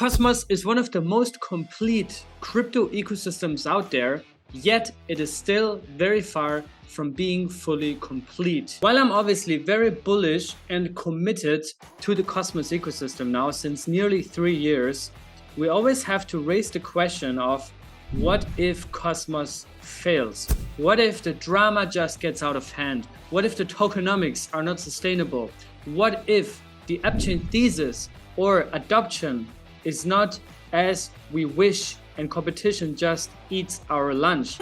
Cosmos is one of the most complete crypto ecosystems out there, yet it is still very far from being fully complete. While I'm obviously very bullish and committed to the Cosmos ecosystem now since nearly 3 years, we always have to raise the question of what if Cosmos fails? What if the drama just gets out of hand? What if the tokenomics are not sustainable? What if the Appchain thesis or adoption is not as we wish and competition just eats our lunch?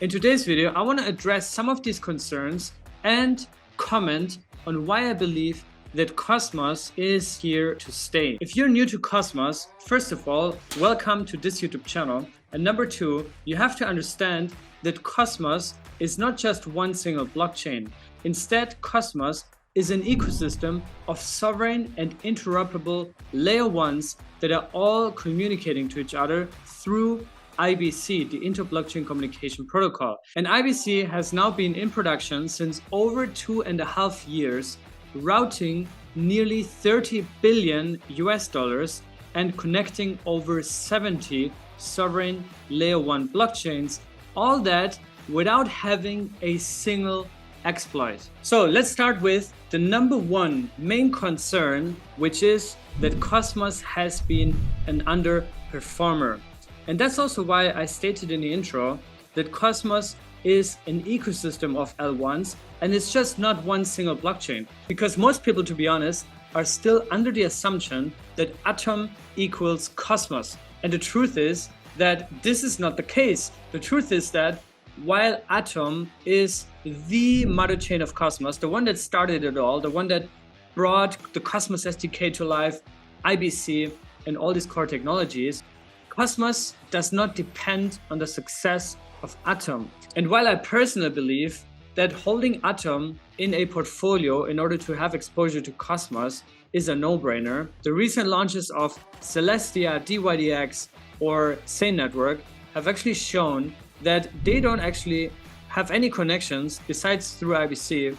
In today's video, I want to address some of these concerns and comment on why I believe that Cosmos is here to stay. If you're new to Cosmos, first of all, welcome to this YouTube channel. And number two, you have to understand that Cosmos is not just one single blockchain. Instead, Cosmos is an ecosystem of sovereign and interoperable layer ones that are all communicating to each other through IBC, the Inter-Blockchain Communication Protocol. And IBC has now been in production since over 2.5 years, routing nearly 30 billion US dollars and connecting over 70 sovereign layer 1 blockchains, all that without having a single exploit. So let's start with the number one main concern, which is that Cosmos has been an underperformer. And that's also why I stated in the intro that Cosmos is an ecosystem of L1s and it's just not one single blockchain. Because most people, to be honest, are still under the assumption that Atom equals Cosmos. And the truth is that this is not the case. The truth is that while Atom is the mother chain of Cosmos, the one that started it all, the one that brought the Cosmos SDK to life, IBC, and all these core technologies, Cosmos does not depend on the success of Atom. And while I personally believe that holding Atom in a portfolio in order to have exposure to Cosmos is a no-brainer, the recent launches of Celestia, DYDX, or Sane Network have actually shown that they don't actually have any connections besides through IBC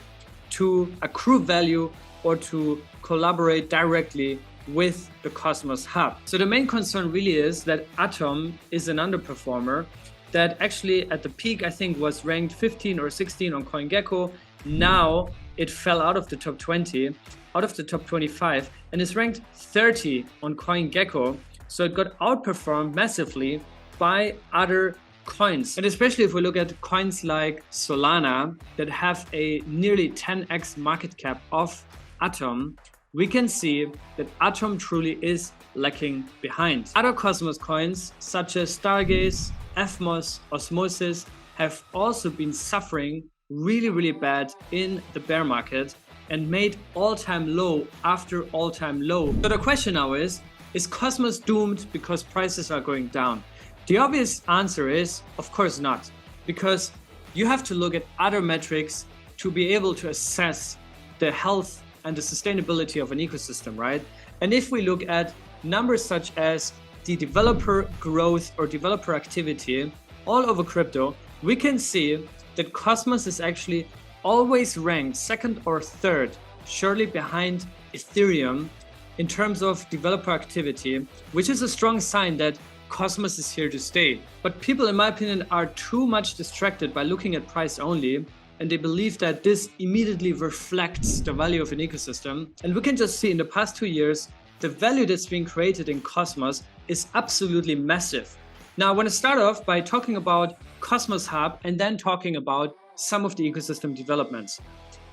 to accrue value or to collaborate directly with the Cosmos hub. So the main concern really is that Atom is an underperformer that actually at the peak I think was ranked 15 or 16 on CoinGecko. Now it fell out of the top 20, out of the top 25, and is ranked 30 on CoinGecko. So it got outperformed massively by other coins. And especially if we look at coins like Solana that have a nearly 10x market cap of Atom, we can see that Atom truly is lacking behind. Other Cosmos coins such as Stargaze, evmos, Osmosis have also been suffering really bad in the bear market and made all-time low after all-time low. So the question now is Cosmos doomed because prices are going down? The obvious answer is, of course not, because you have to look at other metrics to be able to assess the health and the sustainability of an ecosystem, right? And if we look at numbers such as the developer growth or developer activity all over crypto, we can see that Cosmos is actually always ranked second or third, surely behind Ethereum in terms of developer activity, which is a strong sign that Cosmos is here to stay. But people, in my opinion, are too much distracted by looking at price only, and they believe that this immediately reflects the value of an ecosystem. And we can just see in the past 2 years, the value that's being created in Cosmos is absolutely massive. Now, I want to start off by talking about Cosmos Hub and then talking about some of the ecosystem developments.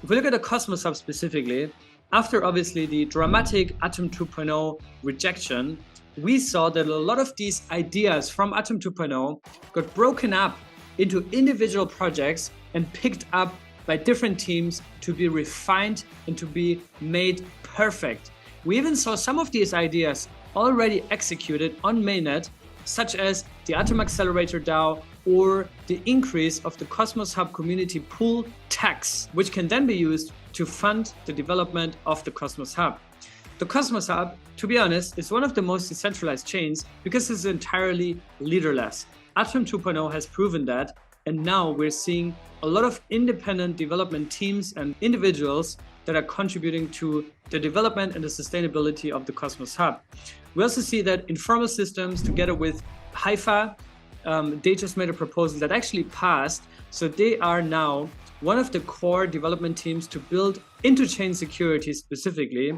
If we look at the Cosmos Hub specifically, after obviously the dramatic Atom 2.0 rejection, we saw that a lot of these ideas from Atom 2.0 got broken up into individual projects and picked up by different teams to be refined and to be made perfect. We even saw some of these ideas already executed on mainnet, such as the Atom Accelerator DAO or the increase of the Cosmos Hub community pool tax, which can then be used to fund the development of the Cosmos Hub. The Cosmos Hub, to be honest, is one of the most decentralized chains because it's entirely leaderless. Atom 2.0 has proven that, And now we're seeing a lot of independent development teams and individuals that are contributing to the development and the sustainability of the Cosmos Hub. We also see that Informal Systems, together with Haifa, they just made a proposal that actually passed. So they are now one of the core development teams to build interchain security specifically.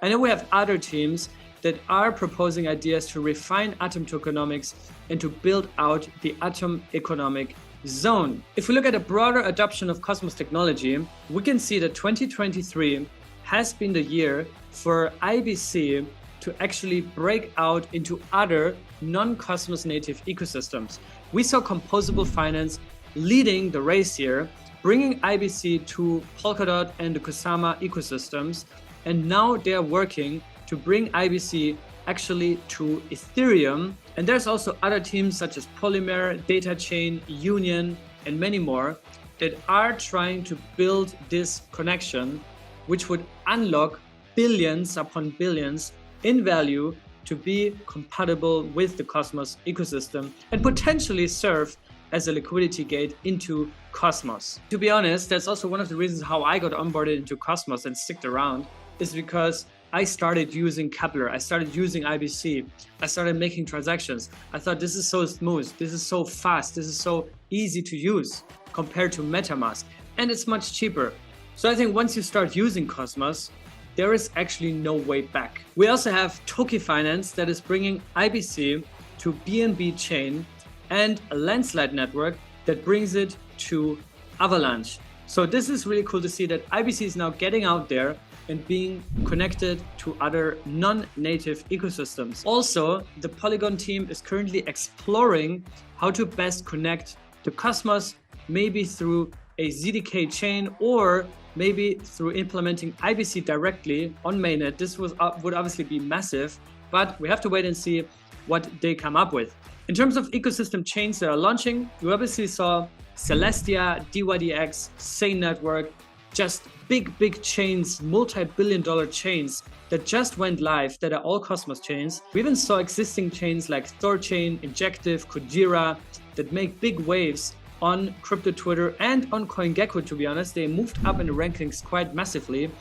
And then we have other teams that are proposing ideas to refine Atom tokenomics and to build out the Atom economic zone. If we look at a broader adoption of Cosmos technology, we can see that 2023 has been the year for IBC to actually break out into other non-Cosmos native ecosystems. We saw composable finance leading the race here, bringing IBC to Polkadot and the Kusama ecosystems, and now they're working to bring IBC actually to Ethereum. And there's also other teams such as Polymer, Data Chain, Union, and many more that are trying to build this connection, which would unlock billions upon billions in value to be compatible with the Cosmos ecosystem and potentially serve as a liquidity gate into Cosmos. To be honest, that's also one of the reasons how I got onboarded into Cosmos and sticked around, is because I started using Kepler, I started using IBC, I started making transactions. I thought this is so smooth, this is so fast, this is so easy to use compared to MetaMask, and it's much cheaper. So I think once you start using Cosmos, there is actually no way back. We also have Toki Finance that is bringing IBC to BNB chain and a landslide network that brings it to Avalanche. So this is really cool to see that IBC is now getting out there and being connected to other non-native ecosystems. Also, the Polygon team is currently exploring how to best connect to Cosmos, maybe through a ZDK chain or maybe through implementing IBC directly on mainnet. This would obviously be massive, but we have to wait and see what they come up with. In terms of ecosystem chains that are launching, we obviously saw Celestia, DYDX, Sane Network, just big chains, multi-billion-dollar chains that just went live that are all Cosmos chains. We even saw existing chains like Thorchain, Injective, Kujira that make big waves on crypto Twitter and on CoinGecko. To be honest, they moved up in the rankings quite massively.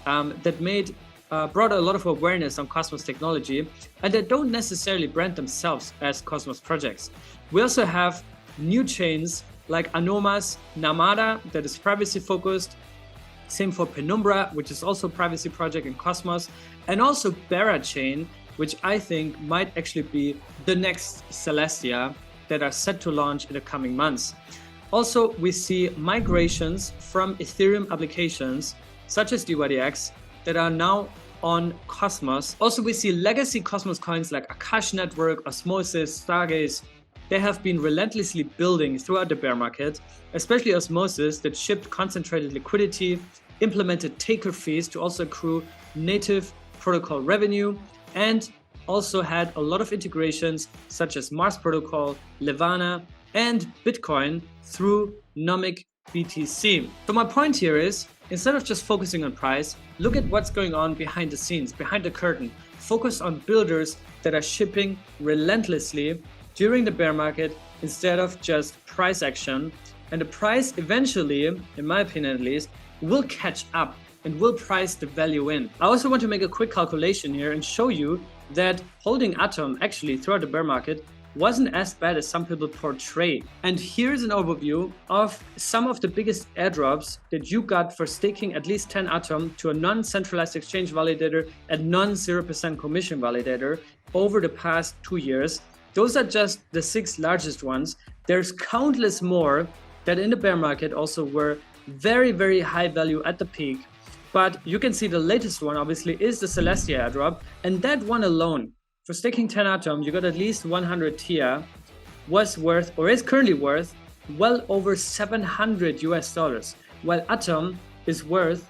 That brought a lot of awareness on Cosmos technology, and they don't necessarily brand themselves as Cosmos projects. We also have new chains like Anomas, Namada that is privacy focused. Same for Penumbra, which is also a privacy project in Cosmos, and also Berachain, which I think might actually be the next Celestia that are set to launch in the coming months. Also, we see migrations from Ethereum applications such as DYDX that are now on Cosmos. Also, we see legacy Cosmos coins like Akash Network, Osmosis, Stargaze. They have been relentlessly building throughout the bear market, especially Osmosis that shipped concentrated liquidity, implemented taker fees to also accrue native protocol revenue, and also had a lot of integrations such as Mars Protocol, Levana, and Bitcoin through Nomic BTC. So my point here is, instead of just focusing on price, look at what's going on behind the scenes, behind the curtain. Focus on builders that are shipping relentlessly during the bear market instead of just price action. And the price eventually, in my opinion at least, will catch up and will price the value in. I also want to make a quick calculation here and show you that holding Atom actually throughout the bear market wasn't as bad as some people portray. And here's an overview of some of the biggest airdrops that you got for staking at least 10 Atom to a non-centralized exchange validator and non-0% commission validator over the past 2 years. Those are just the 6 largest ones. There's countless more that in the bear market also were very high value at the peak. But you can see the latest one obviously is the Celestia airdrop, and that one alone, for staking 10 Atom, you got at least 100 TIA, was worth, or is currently worth, well over $700 US, while Atom is worth,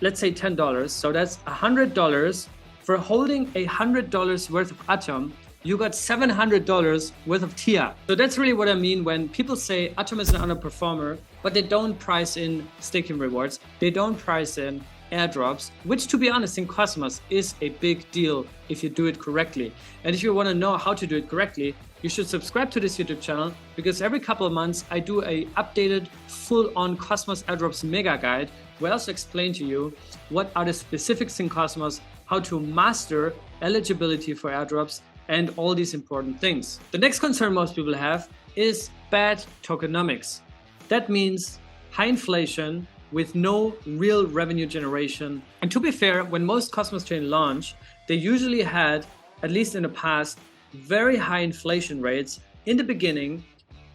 let's say $10. So that's $100 for holding $100 worth of Atom. You got $700 worth of TIA. So that's really what I mean when people say Atom is an underperformer, but they don't price in staking rewards. They don't price in airdrops, which to be honest in Cosmos is a big deal if you do it correctly. And if you want to know how to do it correctly, you should subscribe to this YouTube channel, because every couple of months I do a updated full-on Cosmos Airdrops mega guide where I also explain to you what are the specifics in Cosmos, how to master eligibility for airdrops, and all these important things. The next concern most people have is bad tokenomics. That means high inflation with no real revenue generation. And to be fair, when most Cosmos chain launch, they usually had, at least in the past, very high inflation rates in the beginning,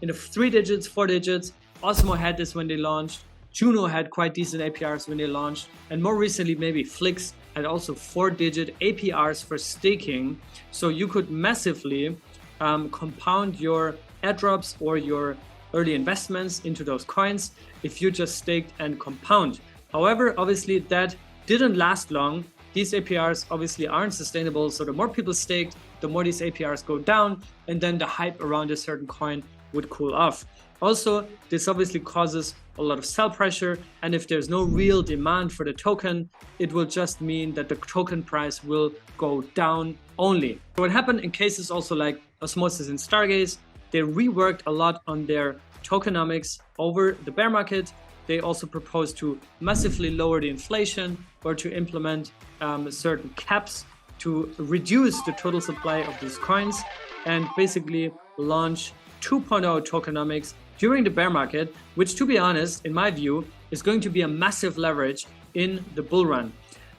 in the 3 digits, 4 digits. Osmo had this when they launched. Juno had quite decent APRs when they launched. And more recently, maybe Flix had also 4-digit APRs for staking. So you could massively compound your airdrops or your early investments into those coins if you just staked and compound. However, obviously that didn't last long. These APRs obviously aren't sustainable. So the more people staked, the more these APRs go down, and then the hype around a certain coin would cool off. Also, this obviously causes a lot of sell pressure, and if there's no real demand for the token, it will just mean that the token price will go down only. What happened in cases also like Osmosis and Stargaze, they reworked a lot on their tokenomics over the bear market. They also proposed to massively lower the inflation or to implement certain caps to reduce the total supply of these coins and basically launch 2.0 tokenomics during the bear market, which, to be honest, in my view, is going to be a massive leverage in the bull run.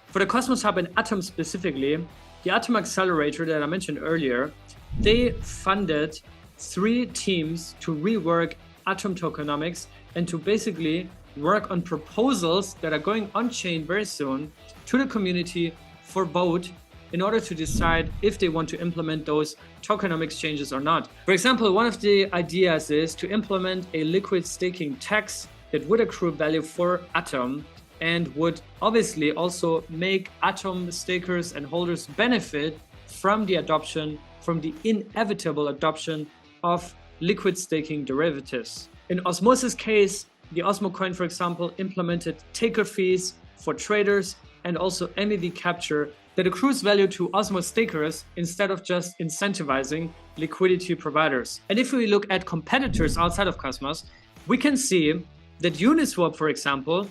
For the Cosmos Hub and Atom specifically, the Atom Accelerator that I mentioned earlier, they funded 3 teams to rework Atom tokenomics and to basically work on proposals that are going on-chain very soon to the community for vote in order to decide if they want to implement those tokenomics changes or not. For example, one of the ideas is to implement a liquid staking tax that would accrue value for Atom and would obviously also make Atom stakers and holders benefit from the adoption, from the inevitable adoption of liquid staking derivatives. In Osmosis case, the Osmo coin, for example, implemented taker fees for traders and also MEV capture that accrues value to Osmo stakers instead of just incentivizing liquidity providers. And if we look at competitors outside of Cosmos, we can see that Uniswap, for example,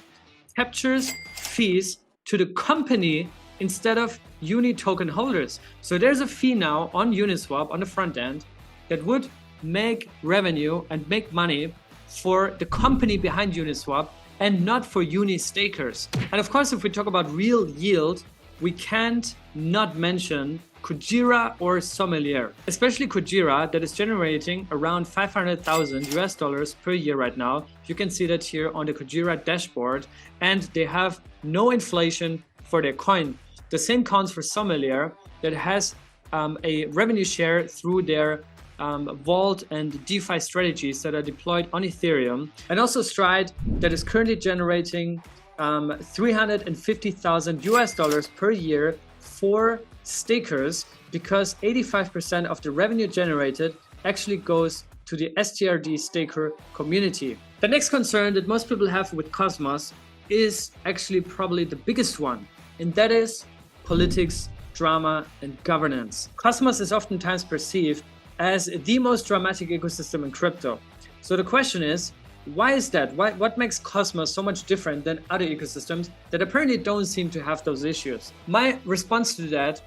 captures fees to the company instead of Uni token holders. So there's a fee now on Uniswap on the front end that would make revenue and make money for the company behind Uniswap and not for Uni stakers. And of course, if we talk about real yield, we can't not mention Kujira or Sommelier, especially Kujira, that is generating around $500,000 per year right now. You can see that here on the Kujira dashboard, and they have no inflation for their coin. The same counts for Sommelier, that has a revenue share through their Vault and DeFi strategies that are deployed on Ethereum, and also Stride, that is currently generating $350,000 per year for stakers, because 85% of the revenue generated actually goes to the STRD staker community. The next concern that most people have with Cosmos is actually probably the biggest one, and that is politics, drama, and governance. Cosmos is oftentimes perceived as the most dramatic ecosystem in crypto. So the question is, why is that? What makes Cosmos so much different than other ecosystems that apparently don't seem to have those issues? My response to that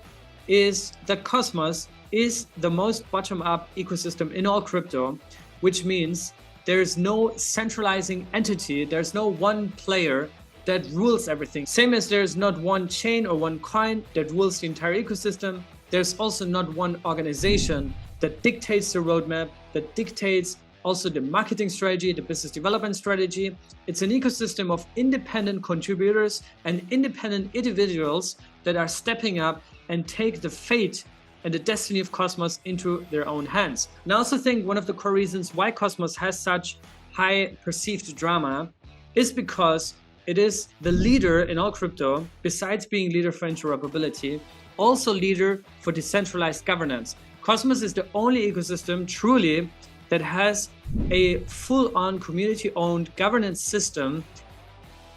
is that Cosmos is the most bottom-up ecosystem in all crypto, which means there's no centralizing entity, there's no one player that rules everything. Same as there's not one chain or one coin that rules the entire ecosystem, there's also not one organization that dictates the roadmap, that dictates also the marketing strategy, the business development strategy. It's an ecosystem of independent contributors and independent individuals that are stepping up and take the fate and the destiny of Cosmos into their own hands. And I also think one of the core reasons why Cosmos has such high perceived drama is because it is the leader in all crypto, besides being leader for interoperability, also leader for decentralized governance. Cosmos is the only ecosystem truly that has a full-on community-owned governance system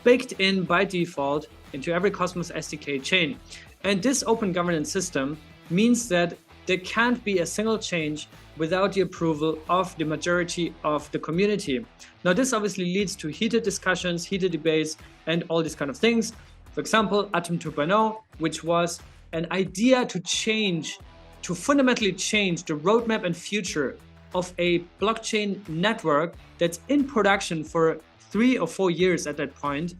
baked in by default into every Cosmos SDK chain. And this open governance system means that there can't be a single change without the approval of the majority of the community. Now, this obviously leads to heated discussions, heated debates, and all these kind of things. For example, Atom 2.0, which was an idea to fundamentally change the roadmap and future of a blockchain network that's in production for 3 or 4 years at that point,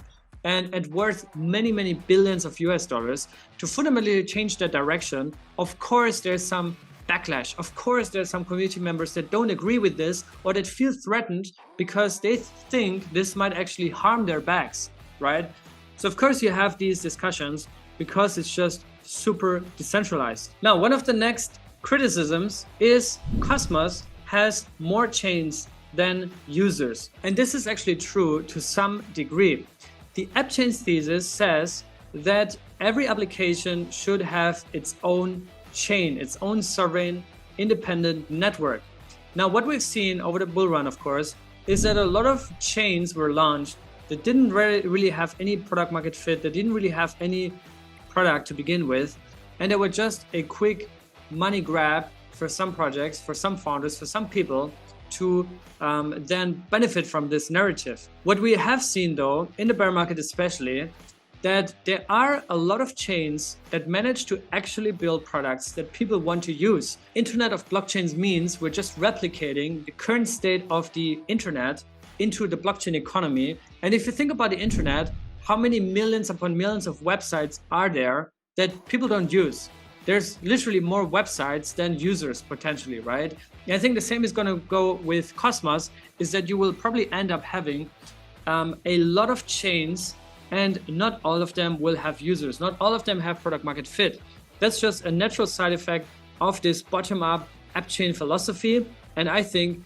and worth many, many billions of US dollars, to fundamentally change that direction. Of course, there's some backlash. Of course, there's some community members that don't agree with this or that feel threatened because they think this might actually harm their backs, right? So of course you have these discussions because it's just super decentralized. Now, one of the next criticisms is Cosmos has more chains than users. And this is actually true to some degree. The Appchain's thesis says that every application should have its own chain, its own sovereign, independent network. Now, what we've seen over the bull run, of course, is that a lot of chains were launched that didn't really have any product market fit, that didn't really have any product to begin with, and they were just a quick money grab for some projects, for some founders, for some people to then benefit from this narrative. What we have seen though, in the bear market especially, that there are a lot of chains that manage to actually build products that people want to use. Internet of blockchains means we're just replicating the current state of the internet into the blockchain economy. And if you think about the internet, how many millions upon millions of websites are there that people don't use? There's literally more websites than users potentially, right? And I think the same is going to go with Cosmos, is that you will probably end up having a lot of chains, and not all of them will have users. Not all of them have product market fit. That's just a natural side effect of this bottom-up Appchain philosophy. And I think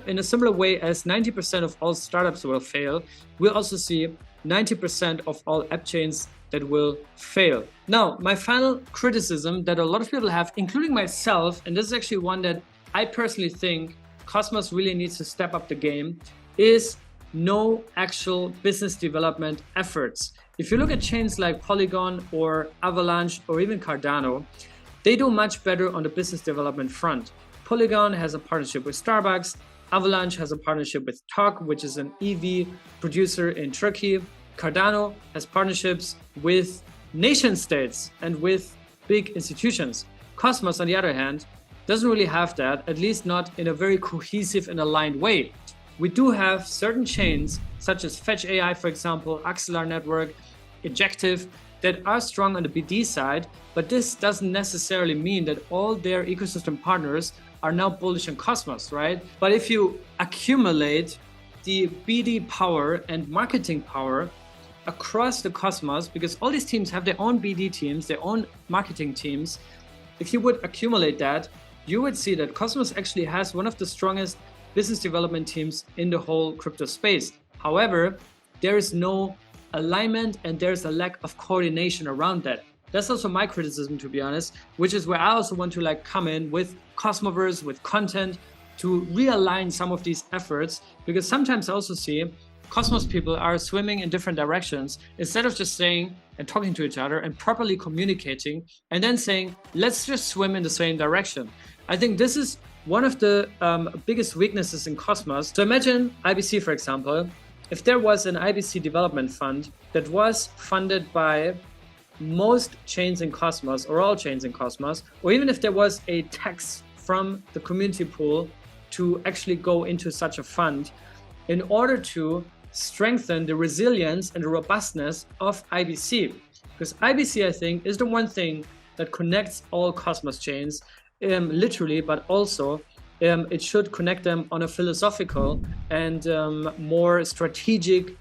in a similar way as 90% of all startups will fail, we'll also see 90% of all Appchains that will fail. Now, my final criticism that a lot of people have, including myself, and this is actually one that I personally think Cosmos really needs to step up the game, is no actual business development efforts. If you look at chains like Polygon or Avalanche or even Cardano, they do much better on the business development front. Polygon has a partnership with Starbucks. Avalanche has a partnership with Tok, which is an EV producer in Turkey. Cardano has partnerships with nation states and with big institutions. Cosmos, on the other hand, doesn't really have that, at least not in a very cohesive and aligned way. We do have certain chains, such as Fetch AI, for example, Axelar Network, Ejective, that are strong on the BD side, but this doesn't necessarily mean that all their ecosystem partners are now bullish on Cosmos, right? But if you accumulate the BD power and marketing power across the Cosmos, because all these teams have their own BD teams, their own marketing teams, if you would accumulate that, you would see that Cosmos actually has one of the strongest business development teams in the whole crypto space. However, there is no alignment and there's a lack of coordination around that. That's also my criticism, to be honest, which is where I also want to come in with Cosmoverse, with content, to realign some of these efforts, because sometimes I also see Cosmos people are swimming in different directions instead of just saying and talking to each other and properly communicating and then saying, let's just swim in the same direction. I think this is one of the biggest weaknesses in Cosmos. So imagine IBC, for example, if there was an IBC development fund that was funded by most chains in Cosmos or all chains in Cosmos, or even if there was a tax from the community pool to actually go into such a fund in order to strengthen the resilience and the robustness of IBC. Because IBC, I think, is the one thing that connects all Cosmos chains, literally, but also it should connect them on a philosophical and more strategic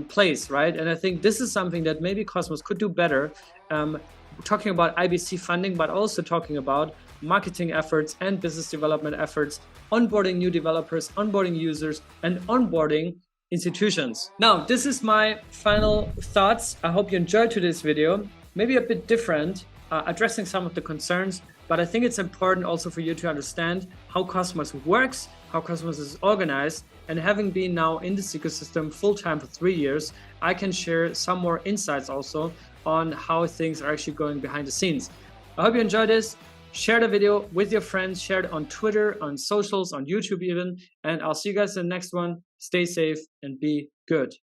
place, right? And I think this is something that maybe Cosmos could do better, talking about IBC funding, but also talking about marketing efforts and business development efforts, onboarding new developers, onboarding users, and onboarding institutions. Now, this is my final thoughts. I hope you enjoyed today's video. Maybe a bit different, addressing some of the concerns, but I think it's important also for you to understand how Cosmos works, how Cosmos is organized, and having been now in this ecosystem full-time for 3 years, I can share some more insights also on how things are actually going behind the scenes. I hope you enjoyed this. Share the video with your friends, share it on Twitter, on socials, on YouTube even, and I'll see you guys in the next one. Stay safe and be good.